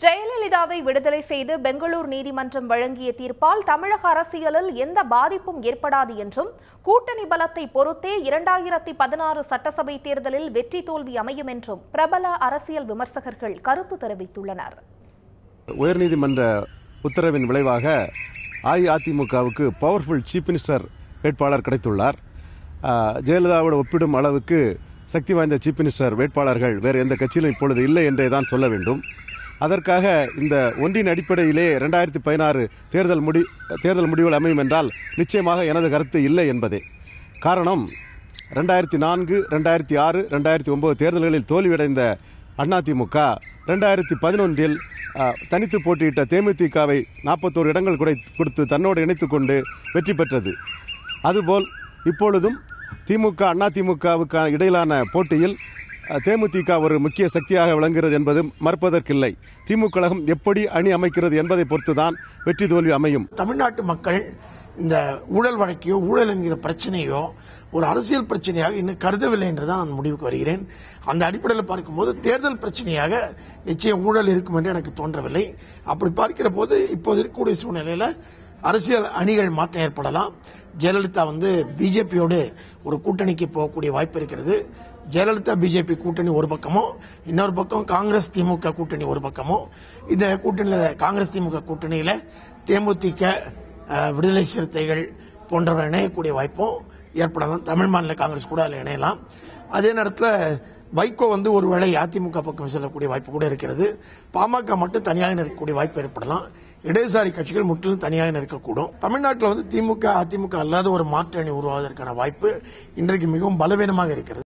ஜெயலலிதாவை விடுதலை செய்து பெங்களூர் நீதிமன்றம் வழங்கிய தீர்ப்பால் தமிழக அரசியலில் எந்த பாதிப்பும் ஏற்படாது என்றும் கூட்டணி பலத்தை பொறுத்தே 2016 சட்டசபை தேர்தலில் வெற்றி தோல்வி அமையும் என்றும் பிரபல அரசியல் விமர்சகர்கள் கருத்து தெரிவித்துள்ளனர். உயர்நீதிமன்ற உத்தரவின் விளைவாக அஇஅதிமுகவுக்கு பவர்ஃபுல் சீஃப் மினிஸ்டர் வேட்பாளர் கிடைத்துள்ளார். ஜெயலலிதாவோடு ஒப்பிடும் அளவுக்கு சக்தி வாய்ந்த சீஃப் மினிஸ்டர் வேட்பாளர்கள் வேறு எந்த கட்சியிலும் இப்பொழுது இல்லை என்றே தான் சொல்ல வேண்டும். அதற்காக இந்த ஒன்றின் அடிப்படையிலே 2016 தேர்தல் முடிவுகள் அமையும் என்றால் நிச்சயமாக எனது கருத்து இல்லை என்பதே. காரணம் 2004, 2006, 2009 தேர்தல்களில் தோல்வியடைந்த அதிமுக 2011 தனித்து போட்டியிட்ட தேமுதிகவை 41 இடங்கள் கொடுத்து தன்னோடு இணைத்துக் கொண்டு வெற்றி பெற்றது. அதுபோல் இப்பொழுதும் திமுக அதிமுகவுக்கு இடையிலான போட்டியில் தேமுதிக ஒரு முக்கிய சக்தியாக விளங்குகிறது என்பது மறுப்பதற்கில்லை. திமுக கழகம் எப்படி அணி அமைக்கிறது என்பதை பொறுத்துதான் வெற்றி தோல்வி அமையும். தமிழ்நாட்டு மக்கள் இந்த ஊழல் வழக்கையோ ஊழல் என்கிற பிரச்சனையோ ஒரு அரசியல் பிரச்சனையாக இன்னும் கருதவில்லை என்றுதான் நான் முடிவுக்கு வருகிறேன். அந்த அடிப்படையில் பார்க்கும்போது தேர்தல் பிரச்சனையாக நிச்சயம் ஊழல் இருக்கும் என்று எனக்கு தோன்றவில்லை. அப்படி பார்க்கிற போது இப்போது இருக்கக்கூடிய சூழ்நிலையில் அரசியல் அணிகள் மாற்றம் ஏற்படலாம். ஜெயலலிதா பிஜேபியோடு ஒரு கூட்டணிக்கு போகக்கூடிய வாய்ப்பு இருக்கிறது. ஜெயலலிதா பிஜேபி கூட்டணி ஒரு பக்கமோ, இன்னொரு பக்கம் காங்கிரஸ் திமுக கூட்டணி ஒரு பக்கமோ. இந்த கூட்டணியில் காங்கிரஸ் திமுக கூட்டணியில் தேமுதிக, விடுதலை சிறுத்தைகள் போன்றவை இணையக்கூடிய வாய்ப்பும் ஏற்படலாம். தமிழ் மாநில காங்கிரஸ் கூட அதில் இணையலாம். அதே நேரத்தில் வைகோ ஒருவேளை அதிமுக பக்கம் செல்லக்கூடிய வாய்ப்பு கூட இருக்கிறது. பாமக மட்டும் தனியாக நிற்கக்கூடிய வாய்ப்பு ஏற்படலாம். இடதுசாரி கட்சிகள் முற்றிலும் தனியாக நிற்கக்கூடும். தமிழ்நாட்டில் திமுக அதிமுக அல்லாத ஒரு மாற்று அணி உருவாவதற்கான வாய்ப்பு இன்றைக்கு மிகவும் பலவீனமாக இருக்கிறது.